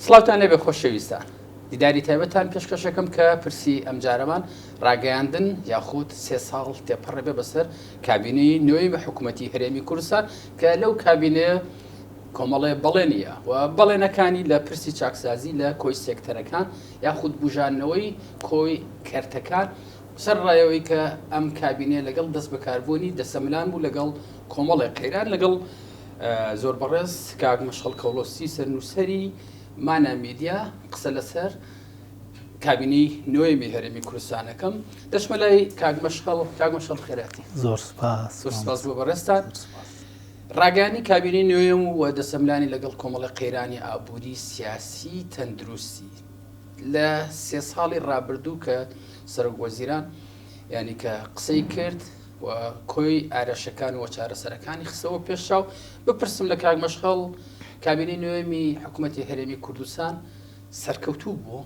سڵاوتان لێبێ خۆشەویستان دیداری تایبەتان پێشکەشەکەم کە پرسی ئەم جارەمان ڕاگەیاندن یاخود 3 ساڵ تێپەڕێبێ بەسەر کابینەی نوێی بە حکوومەتی هەرێمی کوردستان کە لەو کابینەیە کۆمەڵێ بەڵێنیە و بەڵێنەکانی لە پرسی چاکسازی لە کۆی سێکتەرەکان یاخود بژانەوەی کۆی کەرتەکان سەر ڕایەوەی کە ئەم کابینەیە لەگەڵ دەست بەکاربوونی دەسەملان بوو لەگەڵ کۆمەڵی قەیران لەگەڵ زۆر بەڕێز کاک مەشغەڵ کەوڵۆسی سەرنووسەری مانە میدیا قسە لەسەر کابینەی نوێی هەرێمی کوردستانەکەم دەچمە لای کاک مەشغەڵ خێراتی زۆر سپاس بۆ بەڕێستان ڕاگەیاندنی کابینەی نوێم و دەسەملانی لەگەڵ کۆمەڵی قەیرانی ئابووری سیاسی تەندروستی لە 3 ساڵی ڕابردوو کە سەرۆکوەزیران یعنی کە قسەی کرد و کۆی ئارەشەکان و چارەسەرەکانی خستەوە پێشاو بپرسم لە کاک مەشغەڵ کابینەی نوێمی حکوومەتی هەرێمی کوردستان سەرکەوتوو بوو.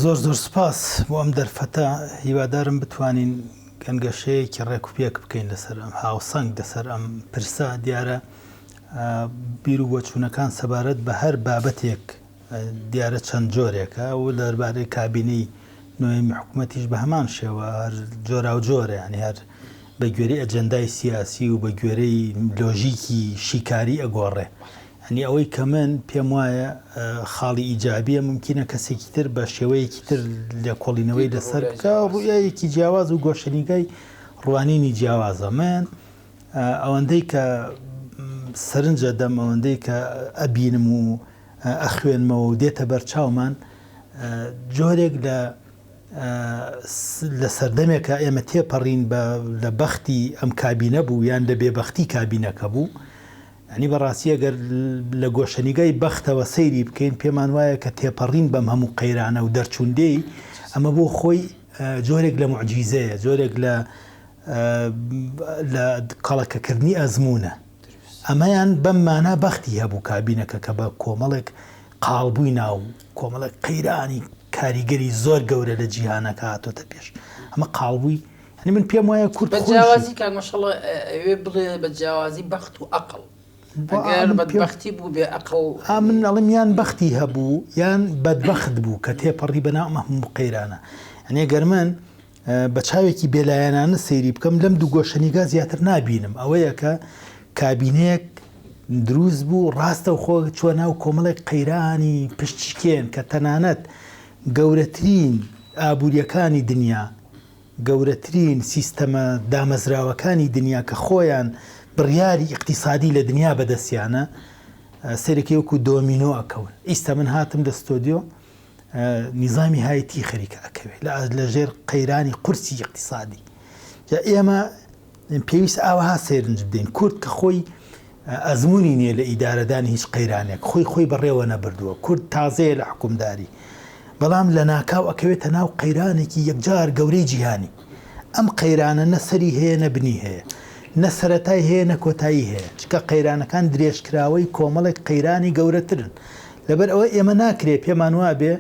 زۆر سپاس بۆ ئەم دەرفەتە هیوادارم بتوانین گەنگەشەیەکی ڕێکوپێک بکەین لەسەر ئەم هاوسەنگ لەسەر ئەم پرسە دیارە بیر و بۆچوونەکان سەبارەت بە هەر بابەتێک دیارە چەند جۆرێکە و دەربارەی کابینەی نوێمی حکوومەتیش بە هەمان شێوە هەر جۆرا و جۆرە ینی هەر بە گوێرەی ئەجەندای سیاسی و بە گوێرەی لۆژیکی شیکاری ئەگۆڕێ ئەنی ئەوەی کە من پێم وایە خاڵی ئیجابیە ممکنە کەسێکی تر بە شێوەیەکی تر لە کۆڵینەوەی لەسەر بکە ڕوویەکی جیاواز و گۆشەنیگای ڕوانینی جیاوازە من ئەوەندەی کە سەرنجە دەم ئەوەندەی کە ئەبینم و ئەخوێنمەوە و دێتە بەرچاومان جۆرێک لە سەردەمێکە ئێمە تێپەڕین لە بەختی ئەم کابینە بوو یان لە بێبەختی کابینەکە بوو ینی بەڕاستی ئەگەر لە گۆشەنیگای بەختەوە سەیری بکەین پێمان وایە کە تێپەڕین بەم هەموو قەیرانە و دەرچوندەی ئەمە بۆ خۆی جۆرێک لە موعجیزەیە جۆرێک لە قەڵەکەکردنی ئەزمونە ئەمەیان بەممانە بەختی هەبوو کابینەکە کە بە کۆمەڵێک قاڵبووی ناو کۆمەڵێک قەیرانی کاریگەری زۆر گەورە لە جیهانەکە هاتۆتە پێش ئەمە قاڵبووی هەنی من پێم وایە کورد بەجیاوازی کاک مەشغەڵ ئەوێ بڵێ بەجیاوازی بەخت و عەقڵ ئەگەر بەدبەختی بوو بێ عەقڵ من ئەڵێم یان بەختی هەبوو یان بەدبەخت بوو کە تێپەڕی بەناو ئەمە هەموو قەیرانە ئەنێ گەر من بە چاوێکی بێلایەنانە سەیری بکەم لەم دوو گۆشەنیگا زیاتر نابینم ئەوەیە کە کابینەیەک دروست بوو ڕاستە و خۆ چوە ناو کۆمەڵێک قەیرانی پشتشکێن کە تەنانەت گەورەترین ئابوووریەکانی دنیا گەورەترین سیستەمە دامەزراوەکانی دنیا کە خۆیان بڕیاری اقتصادی لە دنیا بەدەستیانە سەرێکی وەکو دۆمینۆ ئەکەون ئیستا من هاتم لە ستۆدیۆ نیزامی هایەتی خەریکە ئەکەوێت لە ژێر قەیرانی قورسی اقتصادی ئێمە پێویست ئاوەها سێرنج بدەین کورد کە خۆی ئەزمموی نییە لە ئیدارەدانی هیچ قەیرانێک خۆی بەڕێوە نەبردووە کورد تازەیە لە حکومداری بەڵام لە ناکاو ئەکەوێتە ناو قەیرانێکی یەکجار گەورەی جیهانی ئەم قەیرانە نەسەری هەیە نەبنی هەیە نەسەرەتای هەیە نەکۆتایی هەیە چکە قەیرانەکان درێژکراوەی کۆمەڵێک قەیرانی گەورەترن لەبەر ئەوە ئێمە ناکرێت پێمان وابێ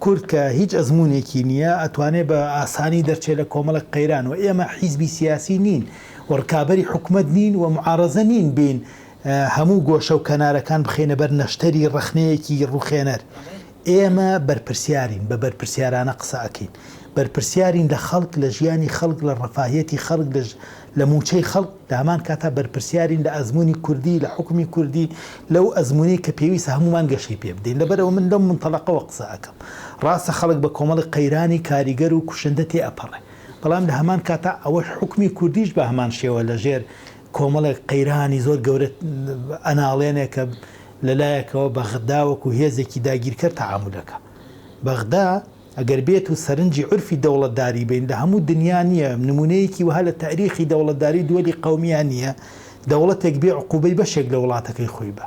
کورد کە هیچ ئەزمونێکی نییە ئەتوانێت بە ئاسانی دەرچێت لە کۆمەڵک قەیران و ئێمە حیزبی سیاسی نین وەرکابەری حکومت نین و معارەزە نین بین هەموو گۆشە و کەنارەکان بخێنە بەر نەشتەری ڕخنەیەکی ڕوخێنەر ئێمە بەرپرسیارین بە بەرپرسیارانە قسە ئەکەین بەرپرسیارین لە خەڵک لە ژیانی خەڵک لە ڕەفاهەتی خەڵک لە موچەی خەڵک لە هەمان کاتا بەرپرسیارین لە ئەزمموی کوردی لە حکومی کوردی لەو ئەزمموی کە پێویستە هەمومان گەشەی پێ بدەین لەبەرەوە من لەم منتەڵەقەوە قسە ئەکەم ڕاستە خەڵک بە کۆمەڵی قەیرانی کاریگەر و کوشندە تێ ئەپەڕێ بەڵام لە هەمان کاتا ئەوەش حکومی کوردیش بە هەمان شێوە لە ژێر کۆمەڵێک قەیرانی زۆر گەورە ئەناڵێنێکە لەلایەکەوە بەغدا وەکو هێزێکی داگیرکە تەعاملەکە بەغدا ئەگەر بێت و سەرنجی عرفی دەوڵەتداری بین لە هەموو دنیا نییە نمونەیەکی وها لە تاریخی دەوڵەتداری دووەلی قەومیان نییە دەوڵەتێک بێ عقوبەی بەشێک لە وڵاتەکەی خۆی بە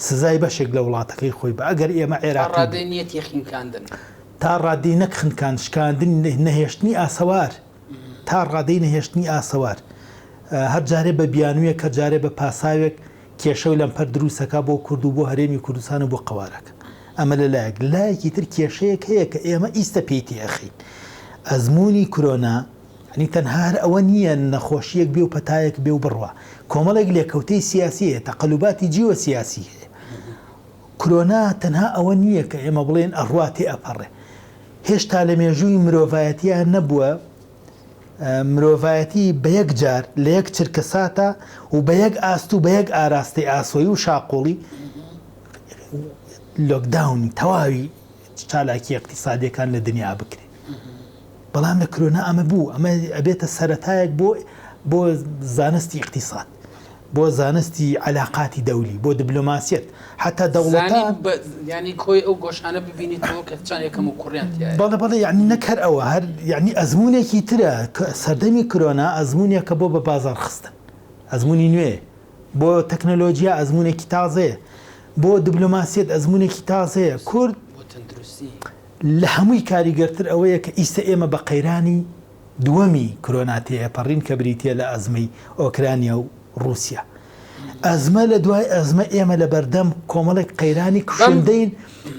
سزای بەشێک لە وڵاتەکەی خۆی بە ئەگەر ئێمە عێراقی خینکاندن تا ڕادەی نەخنکان شکاندن نەهێشتنی ئاسەوار تا ڕادەی نەهێشتنی ئاسەوار هەر جارێ بە بیانویە کە جارێ بە پاساوێک کێشە و لەمپەر دروستەکە بۆ کورد و بۆ هەرێمی کوردستان و بۆ قەوارەکە ئەمە لەلایەکی تر کێشەیەک هەیە کە ئێمە ئیستە پێیتی ئەخین ئەزمموی کۆرۆنا هەنی تەنها ئەوە نییە نەخۆشیەک بێ و پەتایەک بێ و بڕوە کۆمەڵێک لێکەوتەی سیاسی هەیە تەقەلوباتی جیوە سیاسی هەیە کۆنا تەنها ئەوە نییە کە ئێمە بڵێن ئەڕواتی ئەپەڕێ هێشتا لە مێژووی مرۆڤایەتیان نەبووە مرۆڤایەتی بە یەک جار لە یەک چرکە ساتە و بە یەک ئاست و بە یەک ئاراستی ئاسۆی و شاقۆڵی لۆکداونی تەواوی چالاکی اقتصادیەکان لە دنیا بکرێت بەڵام لە کۆنا ئەمە بوو ئەمە ئەبێتە سەرەتایەک بۆ زانستی اقتصاد بۆ زانستی علاقاتی دەولی بۆ دیبلۆماسیەت حتا دەوڵەتان ینی کۆی ئەو گۆشانە ببینیتەوە کە چان یەکەم و کوڕیان بەڵێ یعنی نەکەر ئەوە هەر یعنی ئەزمونێکی ترە سەردەمی کۆنا ئەزمونێکە بۆ بە بازار خستن ئەزمونی نوێ بۆ تەکنەلۆژیا ئەزمونێکی تازەیە بۆ دیبلۆماسیەت ئەزمونێکی تازەیە کورد لە هەمووی کاریگەرتر ئەوەیە کە ئیستا ئێمە بە قەیرانی دووەمی کۆناتەیە پەڕین کە بریتە لە ئەزمەی ئۆکرانیا و رووسیا ئەزمە لە دوای ئەزمە ئێمە لە بەردەم کۆمەڵێک قەیرانی کوشندەین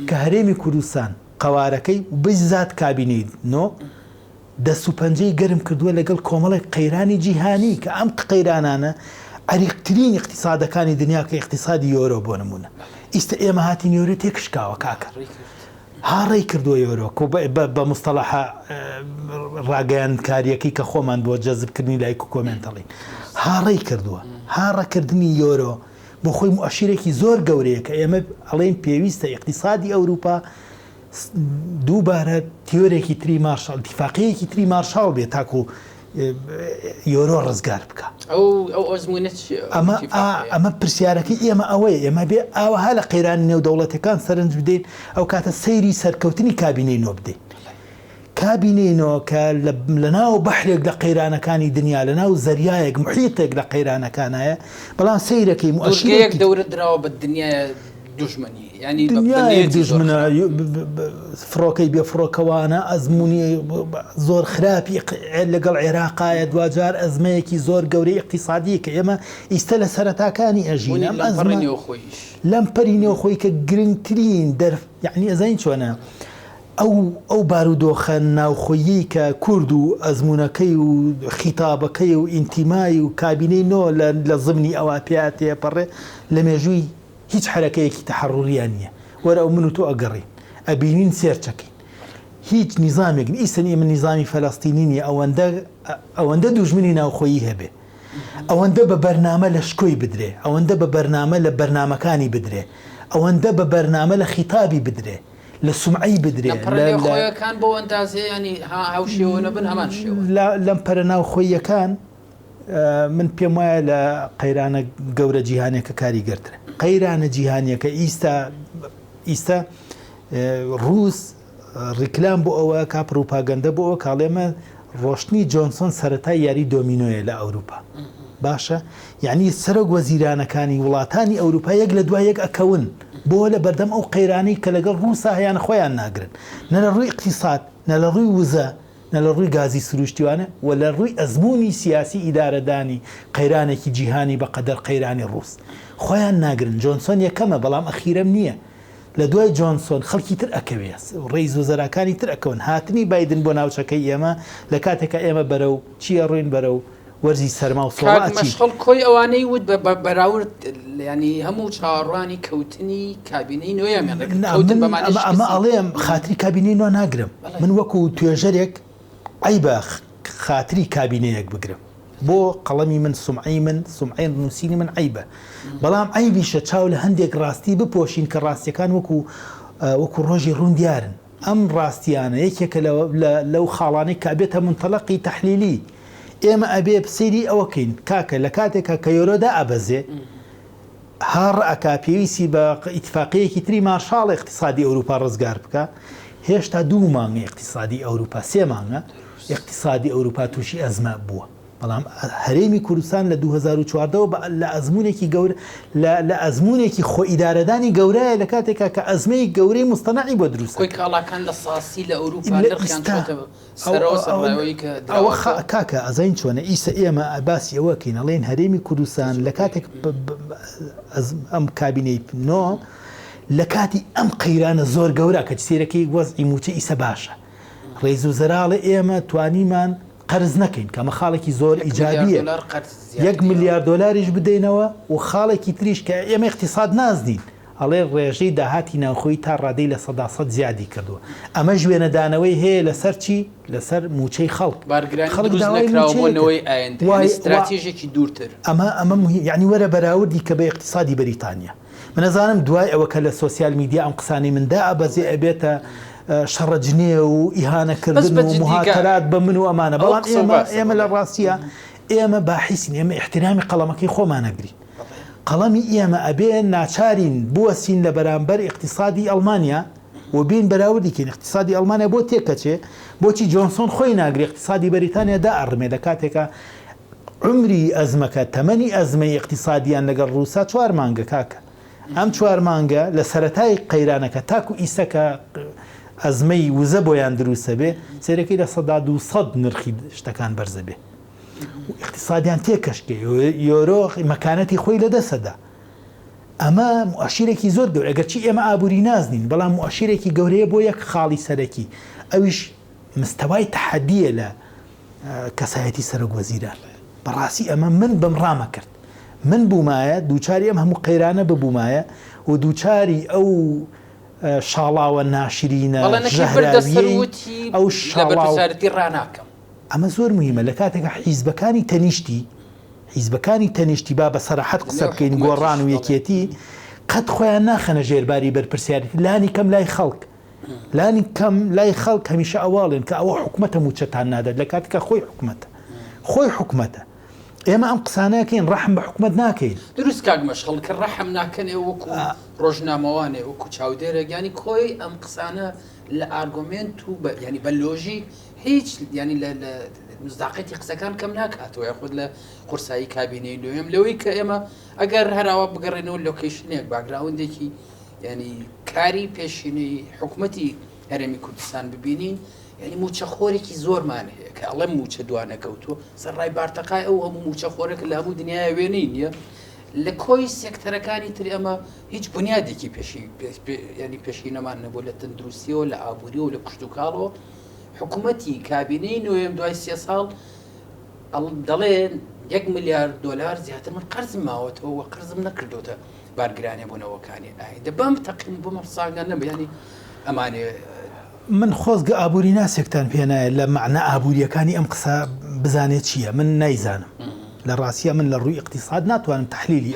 کە هەرێمی کوردستان قەوارەکەی بزات کابینەی نۆ دەست و پەنجەی گەرم کردووە لەگەڵ کۆمەڵێک قەیرانی جیهانی کە ئەم قەیرانانە عریقترین اقتصادەکانی دنیا کە اقتصادی یۆرۆ بۆ نمونە ئیستا ئێمە هاتین یۆرۆ تێکشکاوە کاکە هاڕێی کردووە یۆرۆ بە مستەڵەحە ڕاگەیان کاریەکەی کە خۆمان بۆ جەزبکردنی لایک و کۆمنتەڵین هاڕێی کردووە هاڕەکردنی یۆرۆ بۆ خۆی مؤشیرێکی زۆر گەورەیە کە ئێمە ئەڵێن پێویستە اقتصادی ئەوروپا دووبارە تیۆرێکی تری مارشال اتفاقیەکی تری مارشال بێت تاکو یۆرۆ ڕزگار بکە ئەمە پرسیارەکەی ئێمە ئەوەیە ئێمە بێ ئاوەها لە قەیرانی نێودەوڵەتەکان سەرنج بدەین ئەو کاتە سەیری سەرکەوتنی کابینەی نۆ بدەین کابینەوە کە لە ناو بەحرێک لە قەیرانەکانی دنیا لە ناو زەریایەک محیتێک لە قەیرانەکانایە بەڵام سەیرەکەی مؤشیرێک دەورە درراوە بە دنیای دوژمنی ینی دوژمنە فڕۆکەی بێفڕۆکەوانە ئەزمموی زۆر خراپی لەگەڵ عێراقایە دوجار ئەزمەیەکی زۆر گەورەی اقتصادی کە ئێمە ئیستا لە سەرەتاکانی ئەژین لەم پەرینەوە خۆی کە گرنگترین یعنی ئەزین چۆنە ئەو بارودۆخە ناوخۆیی کە کورد و ئەزمونونەکەی و خیتابەکەی و ئینتیمای و کابینەی نۆ لە زمنی ئەوە پێاتەیە پەڕێ لە مێژووی هیچ حرەکەیەکی تەحڕوریان نییە وەرە ئەو من و تۆ ئەگەڕین ئەبینین سێرچەکەین هیچ نیزامێکن ئیسەنی من نیزامی فەلەستینی نیە ئەوەندە دوژمنی ناوخۆیی هەبێ ئەوەندە بە بەرنامە لە شکۆی بدرێ ئەوەندە بە بەرنامە لە بەرنامەکانی بدرێ ئەوەندە بە بەرنامە لە خیتابی بدرێ لە سومعی بدرێ خۆیەکان بۆ ئەندازێ ینی هاوشێوە نەبن هەمان شێوە لەم پەرە ناو خۆیەکان من پێم وایە لە قەیرانە گەورە جیهانێکە کاریگەرترە قەیرانە جیهانیەکە ئیستا ڕووس ڕیکلام بۆ ئەوە کا پروپاگەندە بۆ ئەوە کاڵێمە ڕۆشتنی جۆنسۆن سەرەتای یاری دۆمینۆیە لە ئەوروپا باشە یعنی سەرۆک وەزیرانەکانی وڵاتانی ئەوروپا یەک لە دوای یەک ئەکەون بۆ لە بەردەم ئەو قەیرانەی کە لەگەڵ ڕووسا هەیان خۆیان ناگرن نە لە ڕووی اقتصاد نە لە ڕووی وزە نە لە ڕووی گازی سروشتیوانە و لە ڕووی ئەزمموی سیاسی ئیدارەدانی قەیرانێکی جیهانی بەقەدەر قەیرانی ڕووس خۆیان ناگرن جۆنسۆن یەکەمە بەڵام ئەخیرەم نییە لە دوای جۆنسۆن خەڵکی تر ئەکەوێت ڕێیز وزەراکانی تر ئەکەون هاتنی بایدن بۆ ناوچەکەی ئێمە لە کاتێکە ئێمە بەرەو چیە ڕوین بەرەو وەرزی سەرما و سۆڵاتی کۆی ئەوانەی وت بەراورد ینی هەموو چاڕوانی کەوتنی کابینەی نوێیان ئەمە ئەڵێم خاتری کابینەی نۆ ناگرم من وەکو توێژەرێک ئەیبە خاتری کابینەیەک بگرم بۆ قەڵەمی من سومعی نووسینی من عیبە بەڵام عیبیشە چاو لە هەندێک ڕاستی بپۆشین کە ڕاستیەکان وەکو ڕۆژی ڕوندیارن ئەم ڕاستیانە یەکێکە لەو خاڵانەی کە بێتە منتەڵەقی تەحلیلی ئێمە ئەبێ سەیری ئەوەکەین کاکە لە کاتێکە کە یۆرۆدا ئەبەزێ هەڕ ئەکا پێویستی بە ئیتفاقیەکی تری مارشاڵ اقتصادی ئەوروپا ڕزگار بکە هێشتا 2 مانگە اقتصادی ئەوروپا 3 مانگە اقتصادی ئەوروپا تووشی ئەزمە بووە بەڵام هەرێمی کوردستان لە 2014 لە ئەزمونێکی گەورە لە ئەزمونێکی خۆ ئیدارەدانی گەورەیە لە کاتێکا کە ئەزمەی گەورەی مستەنعی بۆ دروست کۆی کاڵاکان لە ساسی لە ئەوروپا کاکە ئەزین چۆنە ئیسە ئێمە ئەباسی ئەوەکەین ئەڵێن هەرێمی کوردستان لە کاتێک ئەم کابینەی نۆ لە کاتی ئەم قەیرانە زۆر گەورە کە سێرەکەی وەزعی موچە ئیسە باشە ڕێز و زەراڵە ئێمە توانیمان قەرز نەکەین کە ئەمە خاڵێکی زۆر ئیجابیە 1 ملیار دۆلاریش بدەینەوە و خاڵێکی تریش کە ئێمە اقتصاد نازدین هەڵێ ڕێژەی داهاتی ناوخۆی تا ڕادەی لە 100% زیادی کردووە. ئەمە ژوێنەدانەوەی هەیە لەسەر چی؟ لەسەر موچەی خەڵک. استراتیژێکی دوورتر. ئەمە یعنی وەرە بەراوردی کە بە اقتصادی بەریتانیا. من نەزانم دوای ئەوە کە لە سوسیال میدیا ئەم قسانی مندا ئەبەزێ ئەبێتە شەڕەجنێ و ئیهانەکردن و مهاتەرات بە من و ئەمانە. بەڵام ئێمە لە ڕاستیە ئێمە باحیسین، ئێمە احترامی قەڵەمەکەی خۆمانەگرین. قەڵەمی ئێمە ئەبێ ناچارین بوەسین لە بەرامبەر اقتصادی ئەڵمانیا و بین بەراوردیکەین. اقتصادی ئەڵمانیا بۆ تێکەچێ، بۆچی جۆنسۆن خۆی ناگری اقتصادی بەریتانیا دائڕمێ لە کاتێکە عمری ئەزمەکە تەمەنی ئەزمەی اقتصادیان لەگەڵ ڕووسا 4 مانگە کاکە. ئەم 4 مانگە لە سەرەتای قەیرانەکە تاکو ئیسەکە ئەزمەی وزە بۆیان دروستە بێ سەرەکەی لە 200 نرخی شتەکان بەرزە بێ. اقتصادیان تێکەشکێ یۆرۆ مەکانەتی خۆی لەدەسەدا. ئەمە مؤشیرێکی زۆر گەورە، ئەگەر چی ئێمە ئابووری نازنین، بەڵام مؤشیرێکی گەورەیە بۆ یەک خاڵی سەرەکی. ئەویش مستەوای تەحەدیە لە کەسایەتی سەرۆکوەزیران. بەڕاستی ئەمە من بەمڕامە کرد. من بوومایە دووچاری ئەم هەموو قەیرانە ببوومایە و دووچاری ئەو شاڵاوە ناشرینە ژەهراویەی ئەو شاڵاوەتی ڕناکەم. ئەمە زۆر مهمە لە کاتێکە حیزبەکانی تەنیشتی با بە سەراحەت قسە بکەین گۆڕان و یەکێتی قەت خۆیان ناخەنە ژێرباری بەرپرسیارەتی. لانی کەم لای خەڵک هەمیشە ئەواڵێن کە ئەوە حکومەتە موچەتان نادات لە کاتێکە خۆی حکومەتە. ئێمە ئەم قسانەکەین ڕەحم بە حکومەت ناکەین. دروست کاگمەش خەڵکە ڕەحم ناکەنێ وەکو ڕۆژنامەوانێ وەکو چاودێرە ینی کۆی ئەم قسانە لە ئارگومنت و ینی بە لۆژیک هیچ ینی لە مزداقەتی قسەکان کەم ناکاتەوە یاخود لە قورسایی کابینەی نوێم لەوەی کە ئێمە ئەگەر هەراوە بگەڕێنەوە لۆکیشنێک باگراوندێکی ینی کاری پێشینەی حکوومەتی هەرێمی کوردستان ببینین ینی موچەخۆرێکی زۆرمان هەیە کە ئەڵێ موچە دوانەکەوتووە سەرڕای بارتەقای ئەو هەموو موچەخۆرێک لە هەموو دنیای وێنەی نییە. لە کۆی سێکتەرەکانی تر ئەمە هیچ بنیادێکی ینی پێشینەمان نەبوو لە تەندروستیەوە لە ئابووریەوە لە کشت و کاڵەوە. حکوومەتی کابینەی نوێم دوای 3 ساڵ دەڵێن 1 ملیارد دلار زیاتر من قەرزم ماوەتەوە قەرزم نەکردوتە بارگرانێ بوونەوەکانی ئایندا بەم تەقیم بۆمە ساگان نەبێ ینی ئەمانێ من خۆزگە ئابووری ناسێکتان پێنایە لە معنە ئابوووریەکانی ئەم قسە بزانێت چییە من نایزانم. لە ڕاستیە من لە ڕووی اقتصاد ناتوانم تحلیلی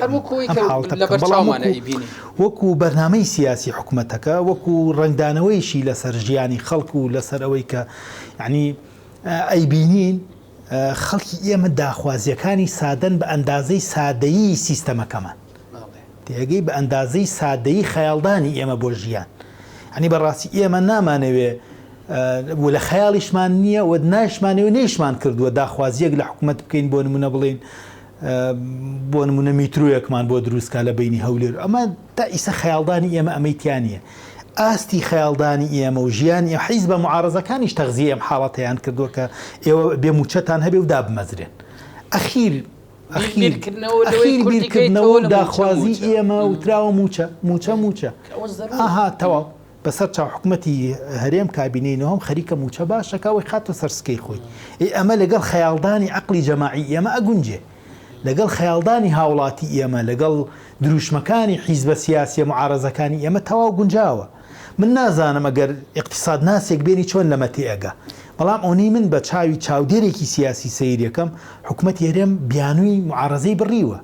وەکو بەرنامەی سیاسی حکوومەتەکە وەکو ڕنگدانەوەیشی لەسەر ژیانی خەڵک و لەسەر ئەوەی کە یعنی ئەیبینین خەڵکی ئێمە داخوازیەکانی سادەن بە ئەندازەی سادەیی سیستەمەکەمان تێگەی بە ئەندازەی سادەیی خەیاڵدانی ئێمە بۆ ژیان. ینی بەڕاستی ئێمە نامانەوێ لە خەیاڵیشمان نییە و نایشمانەوە نەیشمان کردووە داخوازیەک لە حکوومەت بکەین بۆ نمونە بڵین بۆ نمونە میترۆیەکمان بۆ دروستکە لە بینی هەولێر. ئەمە تا ئیسە خەیاڵدانی ئێمە ئەمەیتیانە ئاستی خەیاڵدانی ئێمە و ژیانی حیز بە معارەزەکانیش تەغزیە ئەم حاڵەتەیان کردووە کە ئێوە بێموچەتان هەبێ و دابمەزرێن. ئەخیر بیرکردنەوە داخوازی ئێمە وتراوە موچە ئاها تەواو بەسەر چاو حکوومەتی هەرێم کابینەوەم خەریکە موچە باشەکەەوەی خاتە سەرسکەی خۆی. ئەمە لەگەڵ خەیاڵدانی عەقلی جەماعی ئێمە ئەگونجێ لەگەڵ خەیاڵدانی هاوڵاتی ئێمە لەگەڵ دروشمەکانی حیزبە سیاسیە معارەزەکانی ئێمە تەواو گونجاوە. من نازانم ئەگەر اقتصاد ناسێک بێنی چۆن لەمە تێئەگا. بەڵام ئەوەی من بە چاوی چاودێرێکی سیاسی سەیرەکەم حکوومەتی هەرێم بیانووی معارەزەی بڕیوە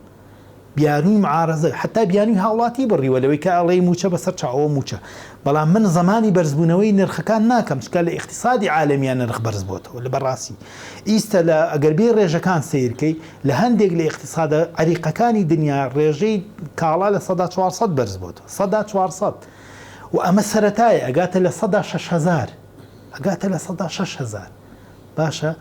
بیانووی معارەزە حتا بیانووی هاوڵاتی بڕیوە لەوەی کە ئەڵێ موچە بەسەر چاوە موچە. بەڵام من زمانی بەرزبوونەوەی نرخەکان ناکەم چکە لە اقتصادی عالەمیان نرخ بەرز بۆتەوە لە بەڕاستی ئیستە لە ئەگەر بێ ڕێژەکان سیرکەی لە هەندێک لە اقتصادە عریقەکانی دنیا ڕێژەی کاڵا لە 400 بەرز بۆتەوە 400 و ئەمە سەرەتایە ئەگاتە لە 6,000 ئەگاتە لە 6,000 باشە.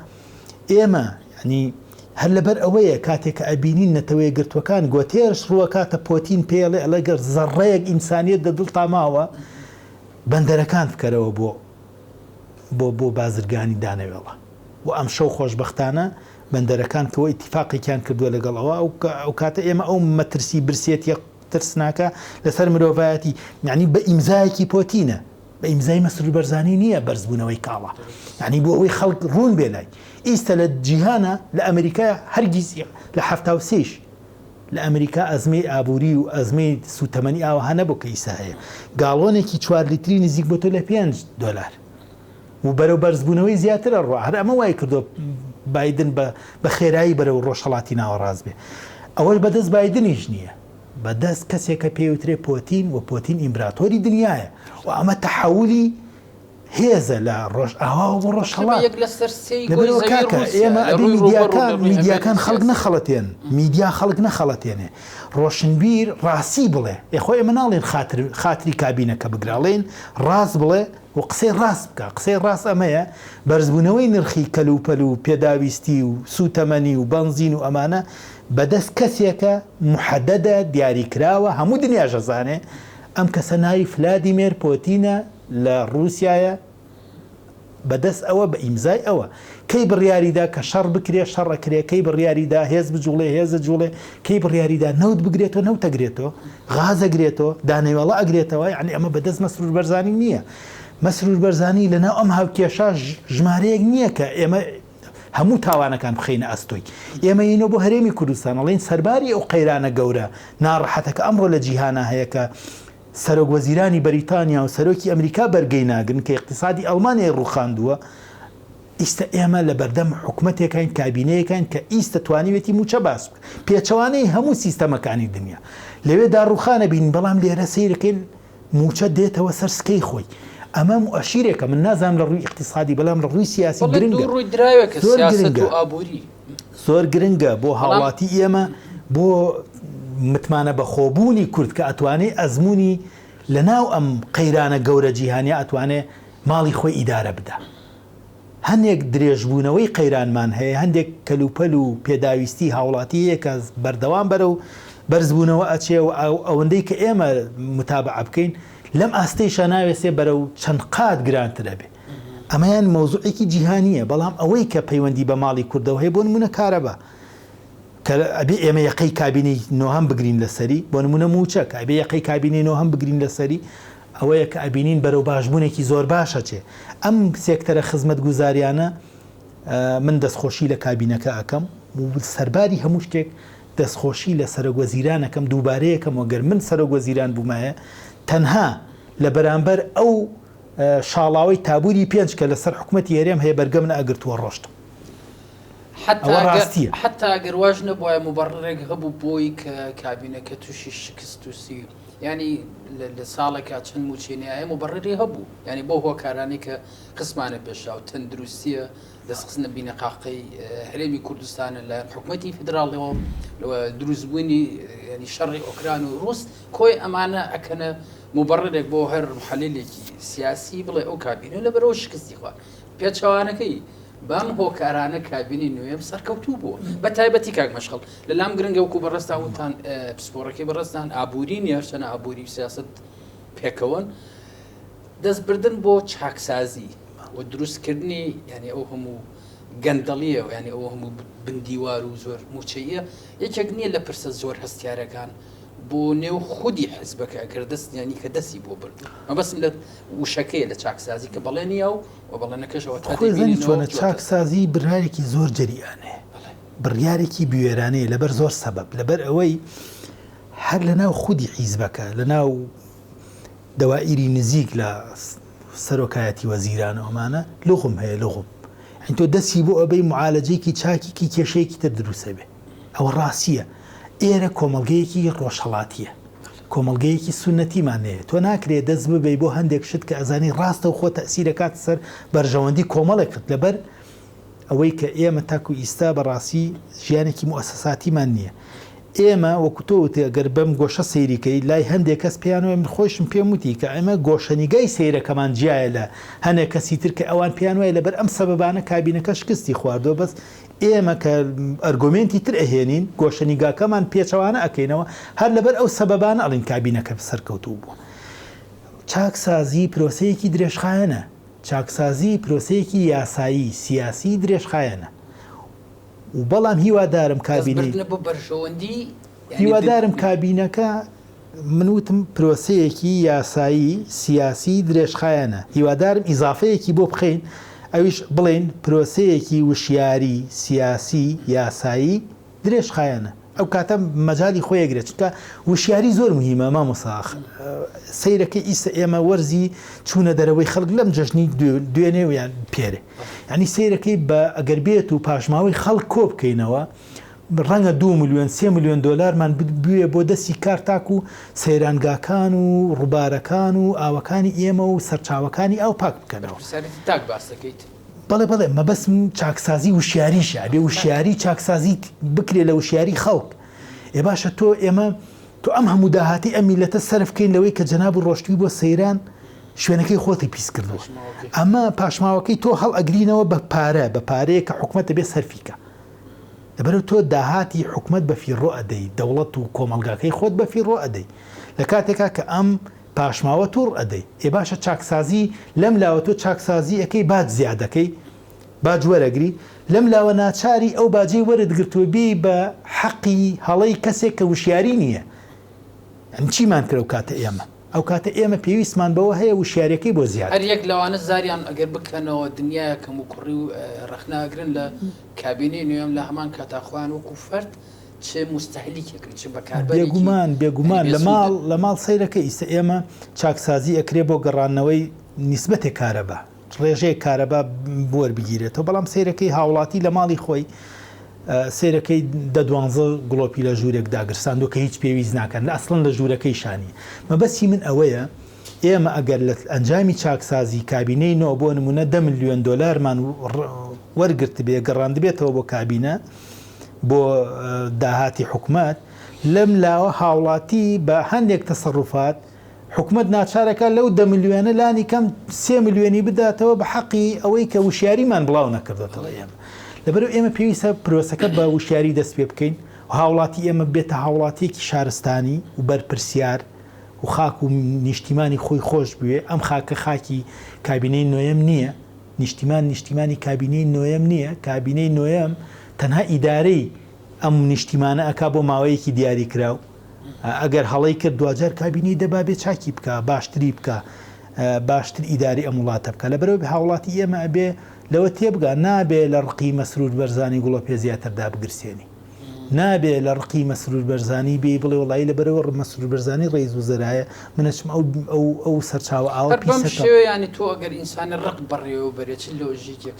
ئێمە ینی هەر لەبەر ئەوەیە کاتێک کە ئەبینین نەتەوەی گرتوەکان گۆتێرش ڕووەکاتە پۆتین پێڵێ ئەلەگەر زەڕەیەک ئینسانیت دەدڵ تاماوە بەندەرەکان بکەرەوە بۆ بازرگانی دانەوێڵە و ئەم شەو خۆشبەختانە بەندەرەکان کەەوە ئیتیفاقێکیان کردووە لەگەڵەوە ئەو کاتە ئێمە ئەو مەترسی برسێتی ترسناکە لەسەر مرۆڤایەتی یعنی بە ئیمزایەکی پۆتینە بە ئیمزای مەسرور بەرزانی نییە بەرزبوونەوەی کاڵە یعنی بۆ ئەوەی خەڵک ڕوون بێلای ئیستە لە جیهانە لە ئەمریکا هەرگیز لە 73 لە ئەمریکا ئەزمەی ئابووری و ئەزمەی سوتەمەنی ئاوە هەنە بۆ کە ئیسا هەیە گاڵۆنێکی 4 لیتری نزیک بۆ تۆ لە $5 و بەرەو بەرزبوونەوەی زیاترە ڕۆ هەر ئەمە وای کردو بایدن بە خێرایی بەرەو ڕۆژهەڵاتی ناوەڕاست بێ ئەوەش بەدەست بایدنیش نییە بەدەست کەسێکە پێوترێ پۆتین و پۆتین ئیمپراتۆری دنیاە و ئەمە تەحولی هێزە لە ڕۆژ ئاوا بۆ ڕۆژهەڵات ئێمە ئەبی میدیاکان خەڵک نەخەڵەتێن میدیا خەڵک نەخەڵەتێنێ ڕۆشنبیر ڕاستی بڵێ یخۆ ئێمە ناڵێن خاتری کابینەکە بگراڵێن ڕاست بڵێ و قسەی ڕاست بکە قسەی ڕاست ئەمەیە بەرزبوونەوەی نرخی کەلوپەل و پێداویستی و سوتەمەنی و بەنزین و ئەمانە بەدەست کەسێکە محەدەدە دیاریکراوە هەموو دنیاژەزانێ ئەم کەسە ناوی ڤلادیمیر پۆتینە لە رووسایە بەدەست ئەوە بە ئیمزای ئەوە کەی بڕیاریدا کە شەڕ بکرێ شەڕەکرێ کەی بڕیاریدا هێز بجوڵێ هێزە جوڵێ کەی بڕیاریدا نەوت بگرێتەوە نەوتەگرێتەوە غازەگرێتەوە دانەوێڵە ئەگرێتەوە یعنی ئەمە بەدەست مەسرور بەرزانی نییە مەسرور بەرزانی لەناو ئەم هاوکێشە ژمارەیەک نییە کە ئێمە هەموو تاوانەکان بخینە ئەستۆی ئێمە اینۆ بۆ هەرێمی کوردستان ئەڵێن سەرباری ئەو قەیرانە گەورە ناڕەحەتەکە ئەمڕۆ لە جیهانە هەیە کە سەرۆک وەزیرانی بەریتانیا و سەرۆکی ئەمریکا بەرگەی ناگرن کە اقتصادی ئەڵمانیای ڕوخاندووە ئیستە ئێمە لە بەردەم حکومەتێکین کابینەیەکین کە ئیستە توانیوێتی موچە باس پێچەوانەی هەموو سیستەمەکانی دنیا لەوێدا ڕوخانە بین بەڵام لێرە سیرەکەین موچە دێتەوە سەر سکەی خۆی ئەمە مؤشیرێکە من نازانم لە ڕووی اقتصادی بەڵام لە ڕووی سیاسی گرنگە زۆر گرنگە بۆ هاوڵاتی ئێمە بۆ متمانە بە خۆبوونی کورد کە ئەتوانێ ئەزمموی لە ناو ئەم قەیرانە گەورە جیهانیا ئەتوانێ ماڵی خۆی ئیدارە بدە هەندێک درێژبوونەوەی قەیرانمان هەیە هەندێک کەلوپەل و پێداویستی هاوڵاتیەیە کە بەردەوام بەرە و بەرزبوونەوە ئەچێ و ئەوەندەی کە ئێمە متابعە بکەین لەم ئاستەیشە ناوێسێ بەرە و چەند قات گرانترە بێ ئەمەیان مۆزوعێکی جیهانیە بەڵام ئەوەی کە پەیوەندی بە ماڵی کوردەوە هەیە بۆ نمونە کارەبە کە ئەبێ ئێمە یەقەی کابینەی نۆهەم بگرین لەسەری بۆ نمونە موچە کە ئەبێ یەقەی کابینەی نۆهەم بگرین لەسەری ئەوەیە کە ئەبینین بەرەو باشبوونێکی زۆر باشە چێ ئەم سێکتەرە خزمەت گوزاریانە من دەستخۆشی لە کابینەکە ئەەکەم و سەرباری هەموو شتێک دەستخۆشی لە سەرۆکوەزیرانەکەم دووبارەیەکەم وەگەر من سەرۆکوەزیران بوومایە تەنها لە بەرامبەر ئەو شاڵاوی تابووری پێنج کە لەسەر حکوومەتی هەرێم هەیە بەرگەم ئەگرتووە ڕۆشت حتا گەرواژ نەبووە مبەڕێک هەبوو بۆی کە کابینەکە تووشی شکست وسی ینی لە ساڵێکا چەند موچێنیایە مبەڕێری هەبوو ینی بۆ هۆکارانی کە قسمانە پێشا و تەندروستیە دەستخستنە بینەقاقی هەرێمی کوردستانە لە حکوومەتی فدراڵەوە دروستبوونی ینی شەڕی ئۆکران و ڕوس کۆی ئەمانە ئەکەنە مبەڕێک بۆ هەر محەلیلێکی سیاسی بڵێ ئەو کابینە لە بەرەوە شکستی خوارد پێچەوانەکەی بەم هۆکارانە کابینی نوێم سەرکەوتوو بووە بە تایبەتی کاک مەشغەڵ لەلام گرنگە وەکو بەڕێستا وتان پسپۆڕەکەی بەڕێستان ئابووری نیارچەنە ئابووری سیاست پێکەوەن دەستبردن بۆ چاکسازی و دروستکردنی ینی ئەو هەموو گەندەڵیە و ینی ئەو هەموو بندیوار و زۆر موچەیە یەکێک نییە لە پرسە زۆر هەستیارەکان بۆ نێو خودی حزبەکە ئەگەر دەست ینی کە دەستی بۆ برد مەبەستم لە وشەکەیە لە چاکسازی کە بەڵێنیە و بەڵێنەکەشەوە چۆنە چاکسازی بڕارێکی زۆر جەریانێ بڕیارێکی بوێرانەیە لەبەر زۆر سەبەب لەبەر ئەوەی هەر لە ناو خودی حیزبەکە لە ناو دەوائیری نزیک لە سەرۆکایەتی وەزیرانە ئەمانە لغم هەیە لغم تۆ دەستی بۆ ئەبەی معالەجەیەکی چاکیکی کێشەیەکی تر دروستە بێ ئەوە ڕاستیە ئێرە کۆمەڵگەیەکی ڕۆژهەڵاتیە کۆمەڵگەیەکی سونەتیمانەیە تۆ ناکرێت دەست ببێ بۆ هەندێک شت کە ئەزانی ڕاستە و خۆ تەسیرەکات سەر بەرژەوەندی کۆمەڵێکت لەبەر ئەوەی کە ئێمە تاکو ئیستا بەڕاستی ژیانێکی موسەساتیمان نییە ئێمە وەکو تۆوتێ ئەگەر بەم گۆشە سەیریکەی لای هەندێک کەس پیانەوە من خۆشم پێم وتی کە ئەمە گۆشەنیگای سەیرەکەمان جیایە لە هەنێک کەسی تر کە ئەوان پیان وایە لەبەر ئەم سەبەبانە کابینەکە شکستی خواردەوە بەس ئێمە کە ئەرگۆمنتی تر ئەهێنین گۆشەنیگاکەمان پێچەوانە ئەەکەینەوە هەر لەبەر ئەو سەبەبانە ئەڵین کابینەکە سەرکەوتوو بووە چاکسازی پرۆسەیەکی درێژخایەنە چاکسازی پرۆسەیەکی یاسایی سیاسی درێژخایەنە و بەڵام هیوادارم کابینەی هیوادارم کابینەکە منوتم پرۆسەیەکی یاسایی سیاسی درێژخایەنە هیوادارم ئیزافەیەکی بۆ بخەین ئەویش بڵێن پرۆسەیەکی وشیاری سیاسی یاسایی درێژخایەنە ئەو کاتە مەجای خۆیەگرێت چکە وشیاری زۆر مهمە مامۆساخ سەیرەکەی ئیسە ئێمە وەرزی چوونە دەرەوەی خەڵک لەم جەژنی دوێنێ یان پێرێ ینی سەیرەکەی بە ئەگەر بێت و پاشماوەی خەڵک کۆ بکەینەوە ڕەنگە 2 میلیۆن 3 میلیۆن دلارمان بوێ بۆ دەستی کارتاک و سەیرانگاکان و ڕووبارەکان و ئاوەکانی ئێمە و سەرچاوەکانی ئەو پاک بکەنەوە تاک باسەکەیت بەڵێ مەبەستم چاکسازی وشیاریشە بێ وشیاری چاکسازی بکرێ لە وشیاری خەڵک ێ باشە تۆ ئەم هەموو داهاتی ئەم میلەتە سەرفکەین لەوەی کە جەناب ڕۆشتوی بۆ سەیران شوێنەکەی خۆتی پیس کردەوە ئەمە پاشماوەکەی تۆ هەڵ ئەگرینەوە بە پارەیە کە حکومەتە بێ سەرفیکە لەبەرەوە تۆ داهاتی حکومەت بە فیڕۆ ئەدەی دەوڵەت و کۆمەلگاکەی خۆت بە فیڕۆ ئەدەی لە کاتێکا کە ئەم پاشماوە توڕ ئەدەی ێ باشە چاکسازی لەم لاوە تۆ چاکسازی ئەەکەی باج زیادەکەی باج وەرەگری لەم لاوە ناچاری ئەو باجەی وەرەگرتووە بێ بە حەقی هەڵەی کەسێک کە وشیاری نییە ئەم چیمان کرە و کاتە ئێمە ئەو کاتە ئێمە پێویستمان بەوە هەیە وشیارەکەی بۆ زیاد هەر یەک لەوانە زاریان ئەگەر بکەنەوە دنیای کەم و کوڕی و ڕەخناگرن لە کابینەی نوێم لە هەمان کاتاخوان وەکو فەرد چه مستهلیکێکن چ بەکاربێت بێگومان لە ماڵ سەیرەکە ئیسە ئێمە چاکسازی ئەکرێ بۆ گەڕانەوەی نیسبەتێک کارەبە ڕێژەیە کارەبە بۆر بگیرێتەوە بەڵام سەیرەکەی هاوڵاتی لە ماڵی خۆی سێرەکەی 12 گڵۆپی لە ژوورێک داگرساندۆ کە هیچ پێویست ناکەن لە ئەسڵن لە ژوورەکەی شانی مەبەستی من ئەوەیە ئێمە ئەگەر لە ئەنجامی چاکسازی کابینەی نەوە بۆ نمونە 10 میلیۆن دلارمان وەرگرت بێ گەڕاند بێتەوە بۆ کابینە بۆ داهاتی حکومەت لەم لاوە هاوڵاتی بە هەندێک تەسەڕوفات حکومت ناچارەکە لەو 10 میلیۆنە لانی کەم 3 میلیۆنی بداتەوە بە حەقی ئەوەی کە وشیاریمان بڵاو نەکردێتەوە ئێمە لەبەرەوە ئێمە پێویستە پرۆسەکە بە وشیاری دەست پێ بکەین و هاوڵاتی ئێمە بێتە هاوڵاتیەکی شارستانی و بەرپرسیار و خاک و نیشتیمانی خۆی خۆش بوێ ئەم خاکە خاکی کابینەی نوێم نییە نیشتیمانی کابینەی نوێم نییە کابینەی نوێم تەنها ئیدارەی ئەم نیشتیمانە ئەکا بۆ ماوەیەکی دیاری کراو ئەگەر هەڵی کرد دوجار کابینەی دەبا بێ چاکی بکە باشتری بکە باشتر ئیداری ئەم وڵاتە بکە لەبەرەوە بە هاوڵاتی ئێمە ئەبێ لەوە تێبگا نابێ لە ڕقی مەسرور بەرزانی گوڵۆ پێ زیاتردا بگرسێنی نابێ لە ڕقی مەسرور بەرزانی بێ بڵێ وڵایی لەبەرەوە مەسرور بەرزانی ڕێز و زەرایە منەچم ئەو سەرچاوە ئاوە ینی تۆ ئەگەر ئینسانی ڕق بڕێەوە بەرێت لۆژیکێک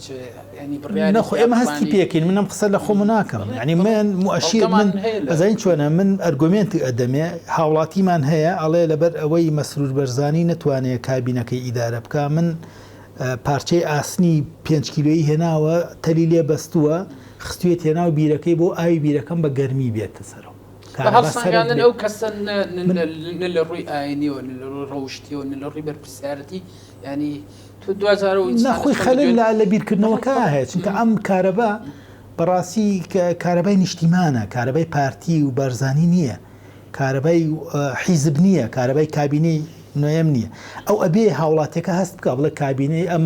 نەخۆ ئێمە هەستی پێکەین منم قسە لە خۆم ناکەم ینی من موشیر من ئەزین چۆنە من ئەرگۆمنتی ئەدەمێ هاوڵاتیمان هەیە ئەڵێ لەبەر ئەوەی مەسرور بەرزانی نەتوانێت کابینەکەی ئیدارە بکە من پارچەی ئاسنی 5 کیلۆیی هێناوە تەلی لێ بەستووە خستوێت هێناو بیرەکەی بۆ ئاوی بیرەکەم بە گەرمی بێتە سەرەوە هەڵسەنگاندن ئەو کەسە لە ڕووی ئاینیەوە لە ڕەوشتیەوە لە ڕووی بەرپرسیارەتی ینی تو 2000 نەخۆی خەلل لە بیرکردنەوەکە هەیە چونکە ئەم کارەبا بەڕاستی کارەبای نیشتیمانە کارەبای پارتی و بەرزانی نییە کارەبای حیزب نییە کارەبای کابینەی نوێم نییە ئەو ئەبێ هاوڵاتەکە هەست بکە بڵێ کابینەی ئەم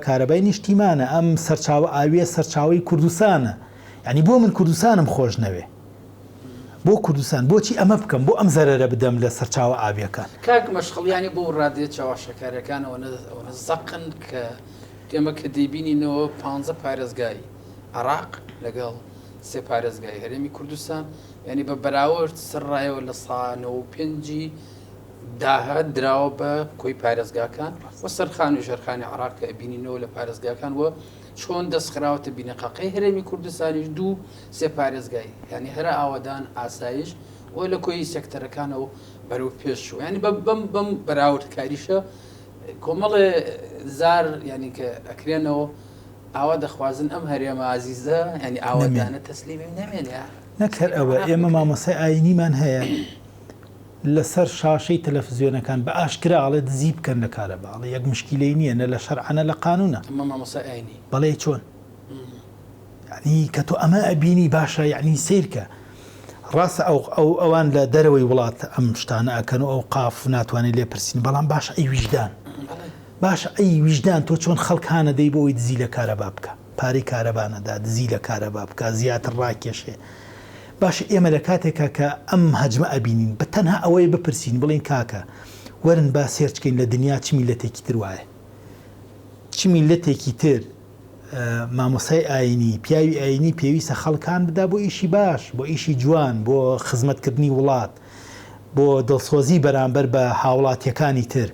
کارەبای نیشتیمانە ئەم سەرچاوە ئاویە سەرچاوی کوردستانە ینی بۆ من کوردستانم خۆش نەوێ بۆ کوردستان بۆچی ئەمە بکەم بۆ ئەم زەرەرە بدەم لە سەرچاوە ئاویەکان کاک مەشغڵیانی بۆ ڕادێت چاواشەکارەکانەوە زەقن کە ئێمە کە دەیبینینەوە 15 پارێزگای عراق لەگەڵ 3 پارێزگای هەرێمی کوردستان ینی بە بەراورد سڕایەوە لە ساڵانەوە 5 داهات دراوە بە کۆی پارێزگاکان وە سەرخان و ژەرخانی عراق کە بینینەوە لە پارێزگاکان وە چۆن دەستخراوەتە بینەقەقەی هەرێمی کوردستانیش 2-3 پارێزگای ینی هەرە ئاوادان ئاسایش وە لە کۆی سێکتەرەکانەوە بەرەو پێشوە ینی بەم بەراوردکاریشە کۆمەڵێ زار ینی کە ئەکرێنەوە ئاوا دەخوازن ئەم هەرێمە ئازیزە ینی ئاوادانە تەسلیمی نەمێنێ نەکەر ئەوە ئێمە مامۆسای ئاینیمان هەیە لەسەر شاشەی تەلەڤیزیۆنەکان بە ئاشکراڵێ دزی بکەن لە کارەباڵی یەک مشکلەی نییە نە لە شەرعانە لە قانونە بەڵێ چۆن ینی کە تۆ ئەمە ئەبینی باشە یعنی سیرکە ڕاستە ئەوان لە دەرەوەی وڵات ئەم شتانە ئەکەن و ئەو قاف ناتوانێت لێپرسین بەڵام باشە ئەی ویژدان باشە ئەی ویژدان تۆ چۆن خەڵکانە دەی بۆی دزی لە کارەبا بکە پارەی کارەبانەدا دزی لە کارەبا بکە زیاتر ڕاکێشێ باش ئێمە لە کاتێکە کە ئەم هەجمە ئەبینین بە تەنها ئەوەی بپرسین بڵین کاکە وەرن با سێرچکەین لە دنیا چ میلەتێکی تر وایە چ میلەتێکی تر مامۆسای ئاینی پیاوی ئاینی پێویستە خەڵکان بدا بۆ ئیشی باش، بۆ ئیشی جوان، بۆ خزمەتکردنی وڵات، بۆ دڵسۆزی بەرامبەر بە هاوڵاتیەکانی تر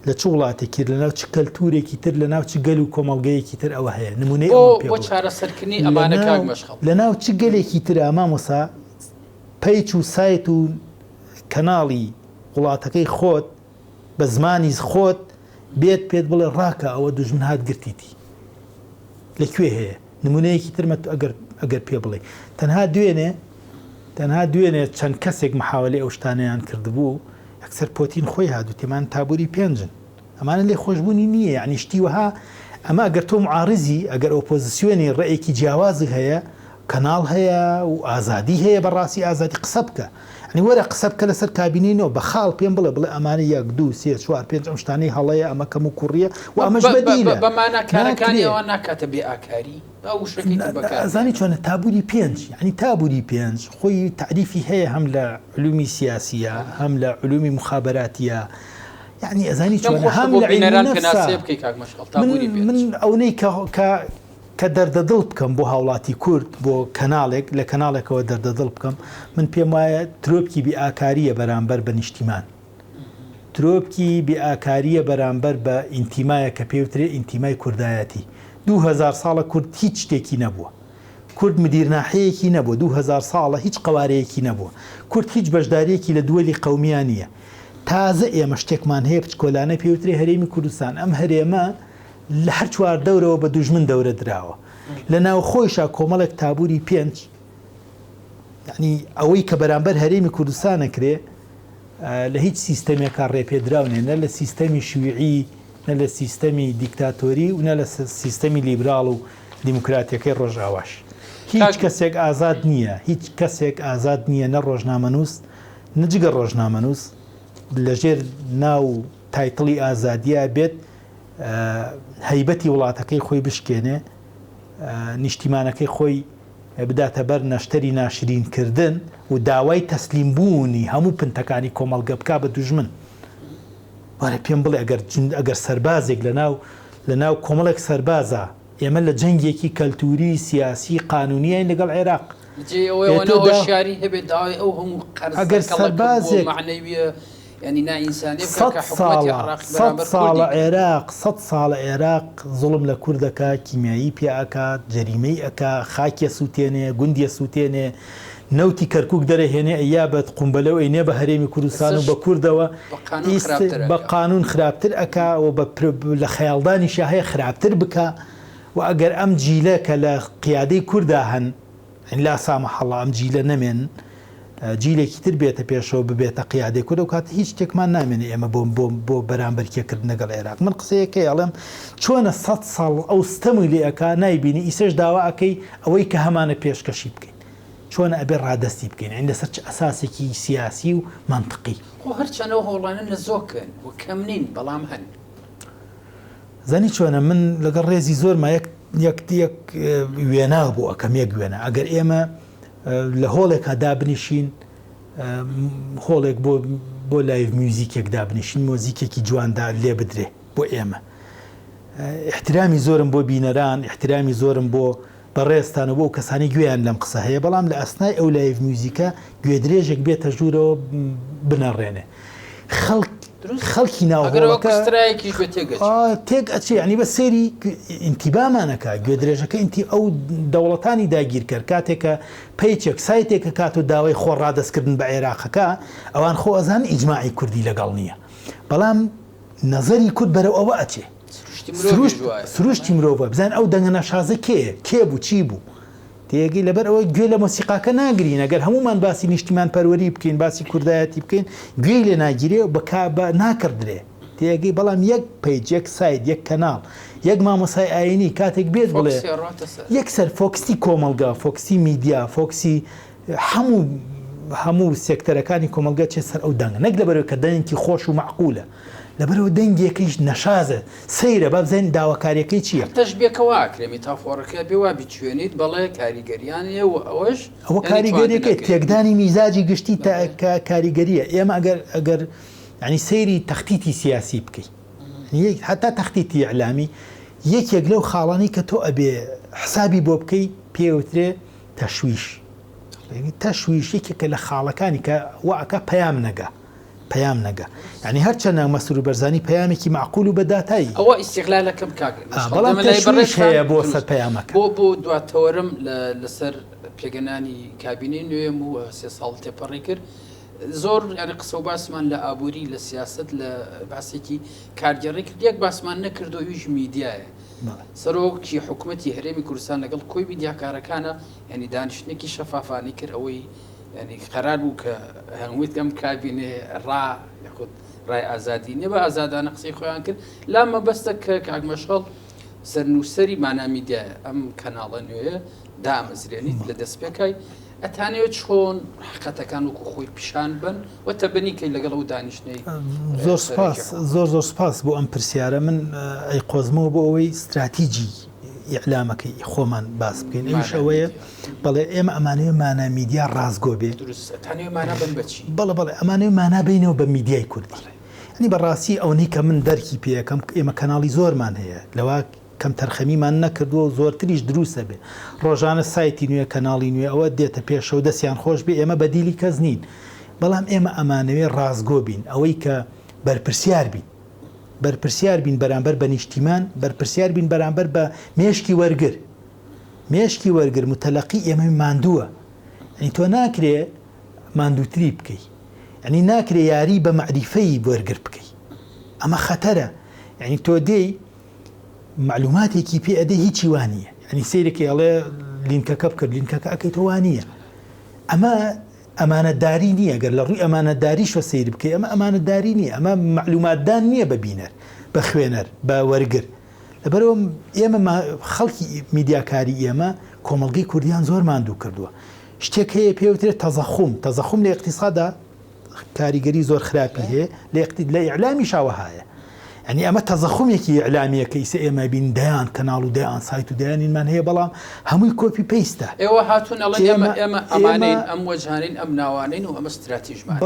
لە چ وڵاتێکی لەناو چ کەلتورێکی تر لەناو چ گەل و کۆمەڵگەیەکی تر ئەوە هەیە نمونەی بۆ چارەسەرکردنی ئەمانە کاک مەشخەڵ لەناو چ گەلێکی ترە مامۆسا پەیچ و سایت و کەناڵی وڵاتەکەی خۆت بە زمانی خۆت بێت پێت بڵێ ڕاکە ئەوە دوژمن هات گرتیتی لەکوێ هەیە نمونەیەکی ترمە ئەگەر پێ بڵێ تەنها دوێنێ چەند کەسێک محاولەی ئەو شتانەیان کردبوو ئەکسەر پۆتین خۆی هاتو تێمان تابووری پێنجن ئەمانە لێ خۆشببوونی نییە یعنی شتی وەها ئەمە ئەگەر تۆ معارزی ئەگەر ئۆپۆزیسیۆنی ڕێیەکی جیاوازی هەیە کەناڵ هەیە و ئازادی هەیە بەڕاستی ئازادی قسە بکە ئەنی وەرە قسە بکە لەسەر کابینینەوە بە خاڵ پێم بڵێ ئەمانە 1 2 3 4 5 ئەم شتانەی هەڵەیە ئەمە کەم و کوڕیە و ئەمەش بەدیلە بەمانە کارەکانی ئەوە ناکاتە بێ ئاکاری ئەزانی چۆنە تابووری 5 یعنی تابووری 5 خۆی تعریفی هەیە هەم لە علومی سیاسیە هەم لە علومی مخابراتیە یعنی ئەزانی چۆنە هەم لە من ئەوەی کە دەردەدڵ بکەم بۆ هاوڵاتی کورد بۆ کەناڵێک لە کەناڵێکەوە دەردەدڵ بکەم من پێم وایە ترۆپکی بیئاکاریە بەرامبەر بە نیشتیمان ترۆپکی بیئاکاریە بەرامبەر بە ئینتیمایە کە پێوترێ ئینتیمای کوردایەتی 2000 ساڵە کورد هیچ شتێکی نەبووە کورد مدیرناحەیەکی نەبووە 2000 ساڵە هیچ قوارەیەکی نەبووە کورد هیچ بەشدارەیەکی لە دووەلی قەومیان نییە تازە ئێمە شتێکمان هەیە بچکۆلانە پێوترێ هەرێمی کوردستان ئەم هەرێمە لە هەر چوار دەورەوە بە دوژمن دەورە درراوە لە ناو خۆیشا کۆمەڵێک تابووری 5 یعنی ئەوەی کە بەرامبەر هەرێمی کوردستانە کرێ لە هیچ سیستەمێکا ڕێپێدراونێ نە لە سیستەمی شویعی نە لە سیستەمی دیکتاتۆری و نە لە سیستەمی لیبرال و دیموکراتیەکەی ڕۆژئاواش هیچ کەسێک ئازاد نییە هیچ کەسێک ئازاد نییە نە ڕۆژنامەنووس نەجگە ڕۆژنامەنووس لەژێر ناو تایتڵی ئازادیە بێت هەیبەتی وڵاتەکەی خۆی بشکێنێ نیشتیمانەکەی خۆی بداتە بەر نەشتەری ناشرینکردن و داوای تەسلیم بوونی هەموو پنتەکانی کۆمەڵگە بکا بە دوژمن وارە پێم بڵێ ئەگەر سەربازێک لە ناو کۆمەڵێک سەربازە ئێمە لە جەنگێکی کەلتوری سیاسی قانونیە لەگەڵ عێراق ئەگەر سەربازێک ساڵە عێراق 100 ساڵە عێراق زوڵم لە کوردەکە کیمیایی پێئکات جەریمەی ئەکا خاکێ سووتێنێ گوندیە سووتێنێ نەوتی کەرکک دەرەهێنێ ئەیابەت قومبەلەو ئەینێ بە هەرێمی کوردستان و بە کوردەوە بە قانون خراپتر ئەکا و لە خەیاڵدانی شاهەیە خراپتر بکە و ئەگەر ئەم جیلە کە لە قیادەی کووردا هەن لا سامەحەڵڵا ئەم جیلە نەمێن جیلێکی تر بێتە پێشەوە ببێتە قیادەی کورد و کات هیچ شتێکمان نامێنێ ئێمە بۆ بەرامبەرکێکرد لەگەڵ عێراق من قسەیەکەی ئەڵێم چۆنە 100 ساڵ ئەو ستەمی لێ ئەکا نایبینی ئیسەش داوا ئەەکەی ئەوەی کە هەمانە پێشکەشی بکەین چۆنە ئەبێ ڕادەستی بکەین عین لەسەر ئەساسێکی سیاسی و منطقی هەرچەنەوە هەوڵانە لە زۆکن و کەم نین بەڵام هەن زانی چۆنە من لەگەڵ ڕێزی زۆرمە یەک وێنا بۆ ئەەکەم یەک وێنە ئەگەر ئێمە لە هۆڵێکا دابنیشین هۆڵێک بۆ لایڤ میوزیکێک دابنیشین مۆزیکێکی جواندا لێ بدرێ بۆ ئێمە احترامی زۆرم بۆ بینەران احترامی زۆرم بۆ بەڕێستانە بۆ کەسانی گوێیان لەم قسە هەیە بەڵام لە ئەسنای ئەو لایڤ میوزیکە گوێ درێژێک بێتە ژوورەوە بنەڕێنێ خەڵکی ناوەکە تێک ئەچێ ینی بە سێری ئینتیبامانەکە گوێ درێژەکە ئینتی ئەو دەوڵەتانی داگیر کرد کاتێکە پەیچێک سایتێکە کات و داوای خۆڕادەستکردن بە عێراقەکە ئەوان خۆ ئەزان ئیجماعی کوردی لەگەڵ نییە بەڵام نەزەری کورد بەرەو ئەوە ئەچێ سروشتی مرۆڤە بزان ئەو دەنگە نەشازە کێ بوو چی بوو تێگەی لەبەر ئەوە گوێ لە مۆسیقاکە ناگرین ئەگەر هەمومان باسی نیشتیمان پەروەری بکەین باسی کوردایەتی بکەین گوێی لێ ناگیرێ بە ناکردرێ تێگەی بەڵام یەک پەیج یەک سایت یەک کەناڵ یەک مامۆسای ئاینی کاتێک بێت بڵێ یەکسەر فۆکسی کۆمەلگا فۆکسی میدیا فۆکسی هەموو سێکتەرەکانی کۆمەلگا چێ سەر ئەو دەنگە نەک لەبەرەوە کە دەنگی خۆش و معقولە لەبەرەوە دەنگێکیش نەشازە سەیرە با بزانین داواکاریەکەی چییە تەشبیهکەوە ئاکرێمی تافۆڕەکە بێوا بچوێنیت بەڵێ کاریگەریانە و ئەوە کاریگەریەکەی تێکدانی میزاجی گشتی کاریگەریە ئێمە ئەگەر ینی سەیری تەختیتی سیاسی بکەیت حتا تەختیتی ئەعلامی یەکێک لەو خاڵانی کە تۆ ئەبێ حسابی بۆ بکەی پێوترێ تەشویش. تەشویش یەکێکە لە خاڵەکانی کە واکە پەیام نەگە ینی هەرچەنە مەسرور و بەرزانی پەیامێکی معقول و بەداتایی ئەوە ئیستیغلالەکەم بەڵام تەشویش هەیە بۆ سەر پەیامەکە بۆ دواتەوەرم لەسەر پێگەنانی کابینەی نوێم و 3 ساڵ تێپەڕی کرد زۆر ینی قسە و باسمان لە ئابووری لە سیاست لە باسێکی کارگەڕی کرد یەک باسمان نەکردو ویش میدیایە سەرۆکی حکوومەتی هەرێمی کوردستان لەگەڵ کۆی میدیاکارەکانە ینی دانیشتێکی شەفافانی کرد ئەوەی ینی قەرار بوو کە هەموویت ئەم کابینێ ڕای ئازادی نیە بە ئازادانە قسەی خۆیان کرد لا مەبەستە کە کاگمەشەڵ سەرنووسەری مانامیدیایە ئەم کەناڵە نوێیە دامەزرێنیت لە دەستپێکای ئەتانەوێت چۆن حقەتەکان وەکو خۆی پیشان بن و تەبنیکەی لەگەڵ ئەو دانیشتنەی زۆر سپاس بۆ ئەم پرسیارە من ئەی قۆزمەوە بۆ ئەوەی استراتیجی ئیعلامەکەی خۆمان باس بکەین ئەوش ئەوەیە بەڵێ ئێمە ئەمانەوێ مانە میدیا ڕازگۆ بێ بەڵێ ئەمانەوێ مانا بینەوە بە میدیای کوردی ئەنی بەڕاستی ئەوەی کە من دەرکی پێەکەم ئێمە کەناڵی زۆرمان هەیە لەوە کەم تەرخەمیمان نەکردووە و زۆرتریش دروستە بێ ڕۆژانە سایتی نوێ کەناڵی نوێ ئەوە دێتە پێشەوە دەستیان خۆش بێ ئێمە بەدیلی کەس نین بەڵام ئێمە ئەمانەوێ ڕازگۆ بین ئەوەی کە بەرپرسیار بین بەرامبەر بە نیشتیمان بەرپرسیار بین بەرامبەر بە مێشکی وەرگر متەلەقی ئێمە ماندووە ئەنی تۆ ناکرێ ماندووتری بکەی ئەنی ناکرێ یاری بە معریفەی وەرگر بکەی ئەمە خەتەرە یعنی تۆ دێی معلوماتێکی پێ ئەدە هیچی وانە ئەنی سیرێکی ئەڵێ لینکەکە بکرد لینکەکە ئەەکەی تۆ وانە ئەمە ئەمانەتداری نییە گەر لە ڕووی ئەمانەتداریشە سیر بکەی ئەمە ئەمانەتداری نییە ئەمە معلوماتدان نییە بە بینەر بە خوێنەر بە وەرگر لەبەرەوە ئێمە خەڵکی میدیاکاری ئێمە کۆمەڵگەی کوردیان زۆر ماندوو کردووە شتێک هەیە پێوترێت تەزەخوم لە اقتصادا کاریگەری زۆر خراپی هەیە لە ئیعلامی شاوەهایە ئەنی ئەمە تەزەخومێکی ئیعلامیەکە ئیسە ئێمە بین دەیان کەناڵ و دەیان سایت و دەیانینمان هەیە بەڵام هەمووی کۆپی پێیستە ئێوە هاتوون ئەڵێ ئێمە ئەمانین ئەم وەجهانین ئەم ناوانین و ئەمە استراتیژمان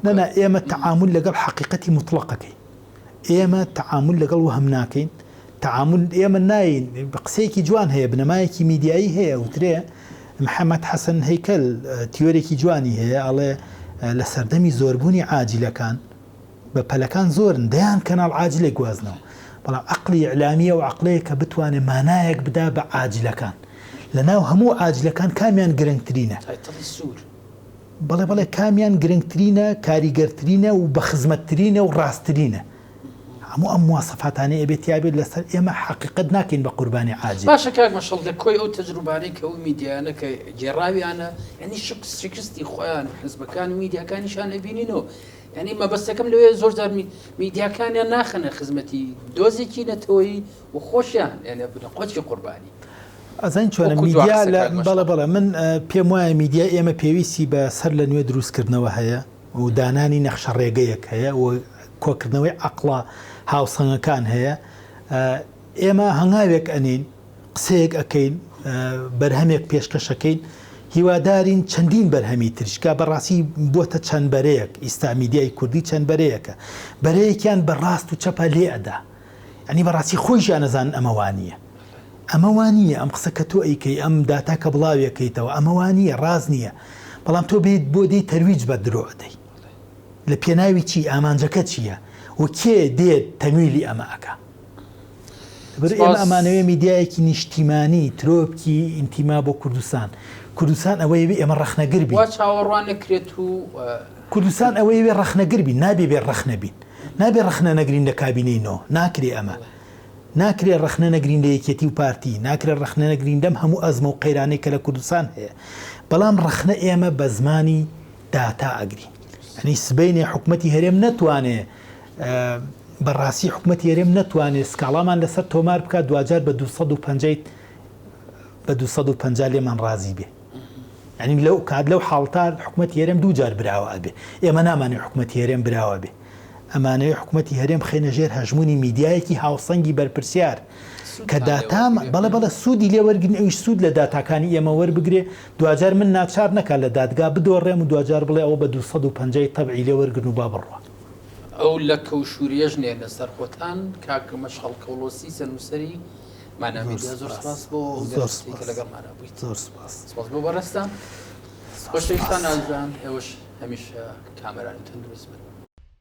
نەنا ئێمە تەعامل لەگەڵ حەقیقەتی مطلقەکەی ئێمە تەعامل لەگەڵ وهم ناکەین تەعامل ئێمە ناین قسەیەکی جوان هەیە بنەمایەکی میدیایی هەیە وترێ محەممەد حەسەن هەیکەل تیۆرێکی جوانی هەیە ئەڵێ لە سەردەمی زۆربوونی عاجلەکان بە پەلەکان زۆرن دەیان کەناڵ عاجلێک گوازنەوە بەڵام عقلی ئیعلامیە و عقلەیە کە بتوانێت مانایەک بدا بە عاجلەکان لە ناو هەموو عاجلەکان کامیان گرنگترینە بەڵێ کامیان گرنگترینە کاریگەرترینە و بە خزمەتترینە و ڕاستترینە هەموو ئەم مواسەفاتانەی ئەبێت یابێت لەسەر ئێمە حقیقت ناکەین بە قوربانی عاجل باشە کاک مەشەڵ لە کۆی ئەو تەجروبانەی کە ئەو میدیانە کە گێڕاویانە ینی شکستی خۆیان حزبەکان و میدیاکانیشان ئەبینینەوە ینی مەبەستەکەم لەوێ زۆر جار میدیاکانیان ناخەنە خزمەتی دۆزێکی نەتەوەی و خۆشیان یعنی بنە قۆچی قوربانی ئەزان چۆنە میدیا بەڵێ من پێم وایە میدیا ئێمە پێویستی بە سەر لە نوێ دروستکردنەوە هەیە و دانانی نەخشە ڕێگەیەک هەیە و کۆکردنەوەی عقڵە هاوسەنگەکان هەیە ئێمە هەنگاوێک ئەنین قسەیەک ئەەکەین بەرهەمێک پێشکەشەکەین هیوادارین چەندین بەرهەمی تریشکا بەڕاستی بۆتە چەند بەرەیەک ئیستا میدیای کوردی چەند بەرەیەکە بەرەیەکیان بەڕاست و چەپە لێ ئەدا ئەنی بەڕاستی خۆیشیان نەزان ئەمەوانیە ئەم قسە کە تۆ ئەیکەی ئەم داتا کە بڵاوێکەکەیتەوە ئەمەوانیە ڕاز نییە بەڵام تۆ بێت بۆ دەی تەرویج بە درۆ ئەدەی لە پێناوی چی ئامانجەکە چییە و کێ دێت تەمیلی ئەمەکە ئێمە ئەمانەوێ میدیایەکی نیشتیمانی ترۆپکی ئینتیما بۆ کوردستان ئەوەی ئێمە ڕەخنەگر بین چاوەڕوان نەکرێت و کوردستان ئەوەی وێ ڕەخنەگر بین نابێ بێ ڕەخنە بین نابێ ڕەخنە نەگرین لە کابینەینەوە ناکرێ ئەمە ناکرێ ڕەخنە نەگرین لە یەکێتی و پارتی ناکرێت ڕەخنە نەگرین دەم هەموو ئەزمە و قەیرانەی کە لە کوردستان هەیە بەڵام ڕەخنە ئێمە بە زمانی داتا ئەگرین ئەنی سبەینێ حکوومەتی هەرێم نەتوانێ بەڕاستی حکوومەتی هەرێم نەتوانێت سکاڵامان لەسەر تۆمار بکات دوجار بە 250 لێمان ڕازی بێ ینی لەو کات لەو حاڵتا حکوومەتی هەرێم دوجار براوە ئەبێ ئێمە نامانێت حکوومەتی هەرێم براوە بێ ئەمانەوەی حکوومەتی هەرێم خێنە ژێر هەژمونی میدیایەکی هاوسەنگی بەرپرسیار کە داتام بەڵێ سوودی لێ وەرگن ئەوش سوود لە داتاکانی ئێمە وەربگرێ دوجار من ناچار نەکات لە دادگا بدۆڕێم و دوجار بڵێ ئەوە بە 250 تەبعی لێ وەرگن و با بڕوە ئەو لە کەوشوریەژ نێنە سەرخۆتان کاک مەشغەڵ کەوڵۆسی سەرنووسەری مانامێدیا زۆر سپاس بۆ دەستی کە لەگەڵمانە بوویت. زۆر سپاس. سپاس بۆ بەڕێستان. خۆشەویستان ئازان ئێوەش هەمیشە کامەرانی تەندروست بن.